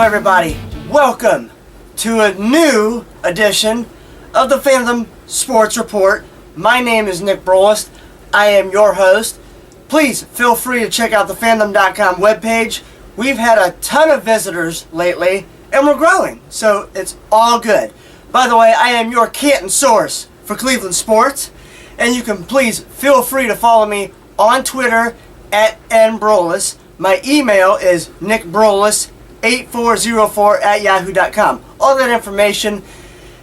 everybody? Welcome to a new edition of the Fandom Sports Report. My name is Nick Brolis. I am your host. Please feel free to check out the fandom.com webpage. We've had a ton of visitors lately, and we're growing, so it's all good. By the way, I am your Canton source for Cleveland sports, and you can please feel free to follow me on Twitter at nbrolis. My email is nickbrolis8404@yahoo.com. All that information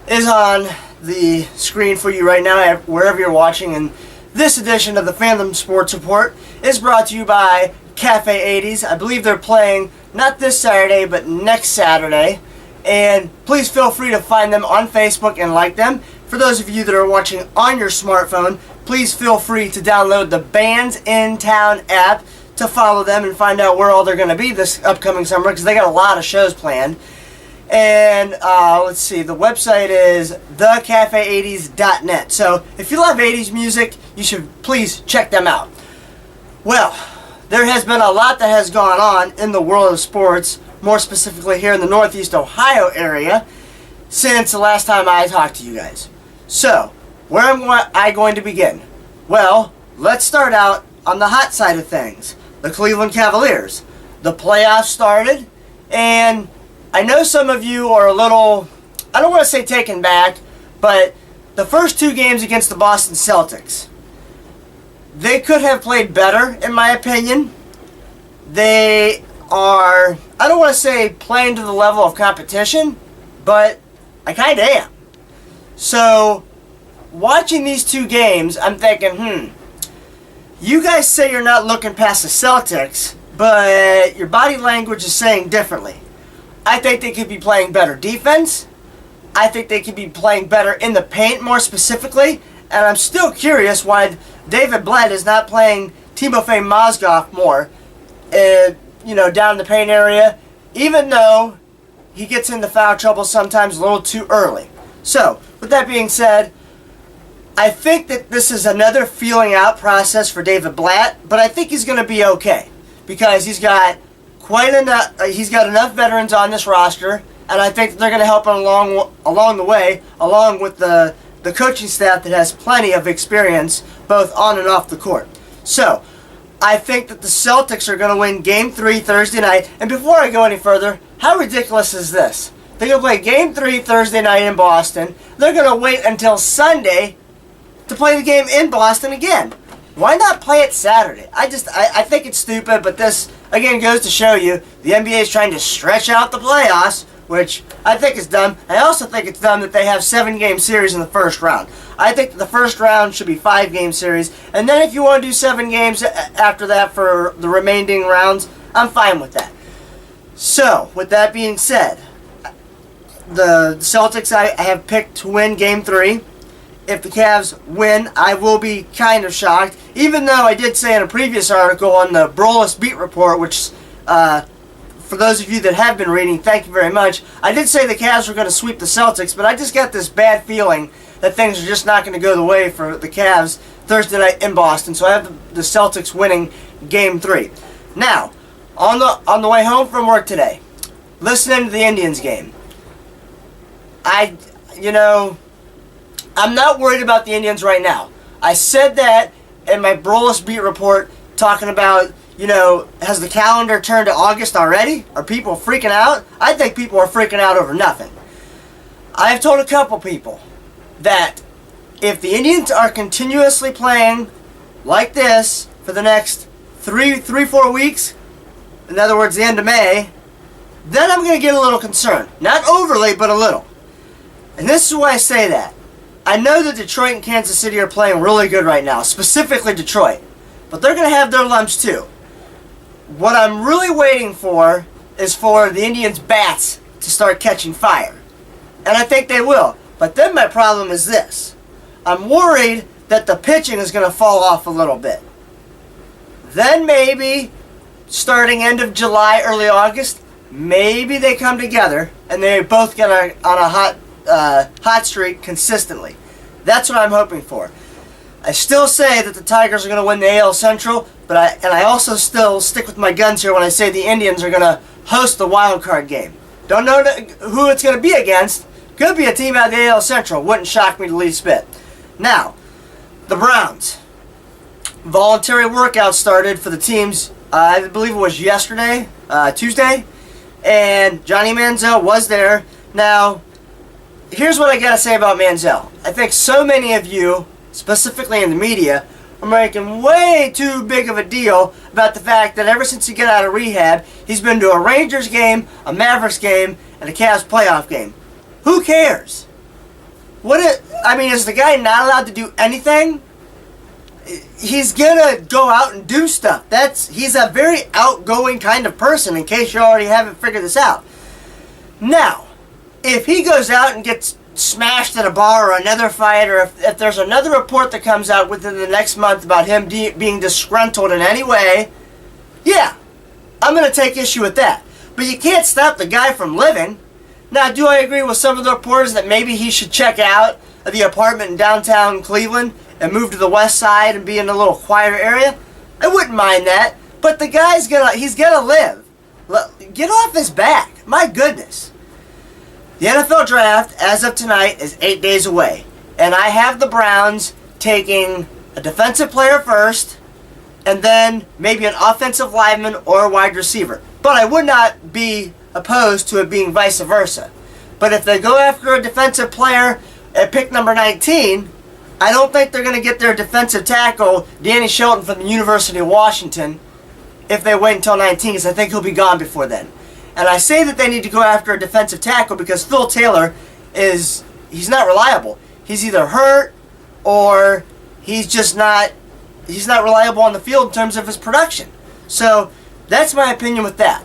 is on the screen for you right now, wherever you're watching. And this edition of the Fandom Sports Report is brought to you by Cafe 80s. I believe they're playing not this Saturday, but next Saturday. And please feel free to find them on Facebook and like them. For those of you that are watching on your smartphone, please feel free to download the Bands in Town app to follow them and find out where all they're going to be this upcoming summer, because they got a lot of shows planned. And let's see, the website is thecafe80s.net. So if you love 80s music, you should please check them out. Well, there has been a lot that has gone on in the world of sports, more specifically here in the Northeast Ohio area, since the last time I talked to you guys. So, where am I going to begin? Well, let's start out on the hot side of things. The Cleveland Cavaliers. The playoffs started, and I know some of you are a little, I don't want to say taken back, but the first two games against the Boston Celtics, they could have played better, in my opinion. They are, I don't want to say playing to the level of competition, but I kind of am. So, watching these two games, I'm thinking, you guys say you're not looking past the Celtics, but your body language is saying differently. I think they could be playing better defense. I think they could be playing better in the paint more specifically. And I'm still curious why David Blatt is not playing Timofey Mozgov more, down in the paint area, even though he gets into foul trouble sometimes a little too early. So, with that being said, I think that this is another feeling out process for David Blatt, but I think he's going to be okay because he's got enough veterans on this roster, and I think that they're going to help him along the way, along with the coaching staff that has plenty of experience both on and off the court. So, I think that the Celtics are going to win Game 3 Thursday night. And before I go any further, how ridiculous is this? They're going to play Game 3 Thursday night in Boston. They're going to wait until Sunday to play the game in Boston again. Why not play it Saturday? I think it's stupid, but this, again, goes to show you the NBA is trying to stretch out the playoffs, which I think is dumb. I also think it's dumb that they have 7-game series in the first round. I think that the first round should be 5-game series, and then if you want to do 7 games after that for the remaining rounds, I'm fine with that. So, with that being said, the Celtics I have picked to win Game 3. If the Cavs win, I will be kind of shocked, even though I did say in a previous article on the Brolis Beat Report, which, for those of you that have been reading, thank you very much. I did say the Cavs were going to sweep the Celtics, but I just got this bad feeling that things are just not going to go the way for the Cavs Thursday night in Boston, so I have the Celtics winning Game 3. Now, on the way home from work today, listening to the Indians game, I'm not worried about the Indians right now. I said that in my Brolis Beat Report, talking about, has the calendar turned to August already? Are people freaking out? I think people are freaking out over nothing. I've told a couple people that if the Indians are continuously playing like this for the next 4 weeks, in other words, the end of May, then I'm going to get a little concerned. Not overly, but a little. And this is why I say that. I know that Detroit and Kansas City are playing really good right now, specifically Detroit. But they're going to have their lumps too. What I'm really waiting for is for the Indians' bats to start catching fire. And I think they will. But then my problem is this. I'm worried that the pitching is going to fall off a little bit. Then maybe, starting end of July, early August, maybe they come together and they both get on a hot streak consistently. That's what I'm hoping for. I still say that the Tigers are going to win the AL Central, but I also still stick with my guns here when I say the Indians are going to host the wild card game. Don't know who it's going to be against. Could be a team out of the AL Central. Wouldn't shock me the least bit. Now, the Browns. Voluntary workout started for the teams, I believe it was yesterday, Tuesday. And Johnny Manziel was there. Now, here's what I got to say about Manziel. I think so many of you, specifically in the media, are making way too big of a deal about the fact that ever since he got out of rehab, he's been to a Rangers game, a Mavericks game, and a Cavs playoff game. Who cares? Is the guy not allowed to do anything? He's gonna go out and do stuff. He's a very outgoing kind of person, in case you already haven't figured this out. Now, if he goes out and gets smashed at a bar or another fight, or if there's another report that comes out within the next month about him being disgruntled in any way, yeah, I'm going to take issue with that. But you can't stop the guy from living. Now, do I agree with some of the reporters that maybe he should check out of the apartment in downtown Cleveland and move to the west side and be in a little quieter area? I wouldn't mind that. But the guy's he's gonna live. Get off his back. My goodness. The NFL draft, as of tonight, is 8 days away. And I have the Browns taking a defensive player first, and then maybe an offensive lineman or a wide receiver. But I would not be opposed to it being vice versa. But if they go after a defensive player at pick number 19, I don't think they're going to get their defensive tackle, Danny Shelton from the University of Washington, if they wait until 19, because I think he'll be gone before then. And I say that they need to go after a defensive tackle because Phil Taylor he's not reliable. He's either hurt or he's not reliable on the field in terms of his production. So that's my opinion with that.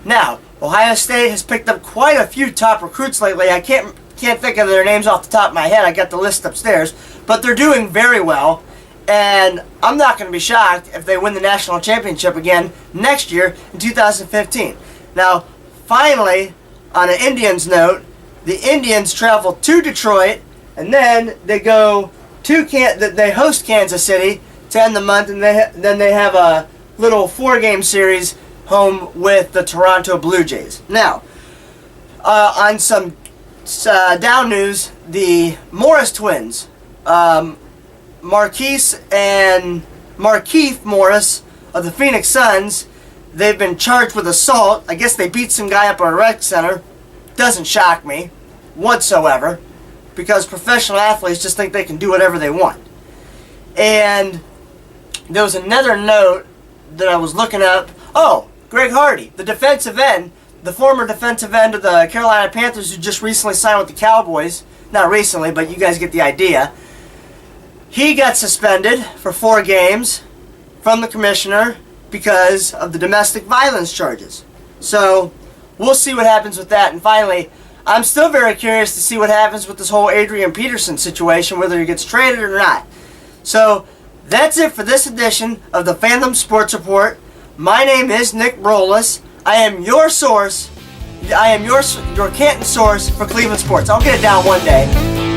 Now, Ohio State has picked up quite a few top recruits lately. I can't think of their names off the top of my head. I got the list upstairs. But they're doing very well. And I'm not going to be shocked if they win the national championship again next year in 2015. Now, finally, on an Indians note, the Indians travel to Detroit, and then they go to they host Kansas City to end the month, and then they have a little 4-game series home with the Toronto Blue Jays. Now, on some down news, the Morris twins, Marquise and Markeith Morris of the Phoenix Suns, they've been charged with assault. I guess they beat some guy up at a rec center. Doesn't shock me whatsoever, because professional athletes just think they can do whatever they want. And there was another note that I was looking up. Oh, Greg Hardy, the defensive end, the former defensive end of the Carolina Panthers, who just recently signed with the Cowboys. Not recently, but you guys get the idea. He got suspended for 4 games from the commissioner because of the domestic violence charges. So we'll see what happens with that. And finally, I'm still very curious to see what happens with this whole Adrian Peterson situation, whether he gets traded or not. So that's it for this edition of the Fandom Sports Report. My name is Nick Brolis. I am your source. I am your Canton source for Cleveland sports. I'll get it down one day.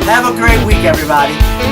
Have a great week, everybody.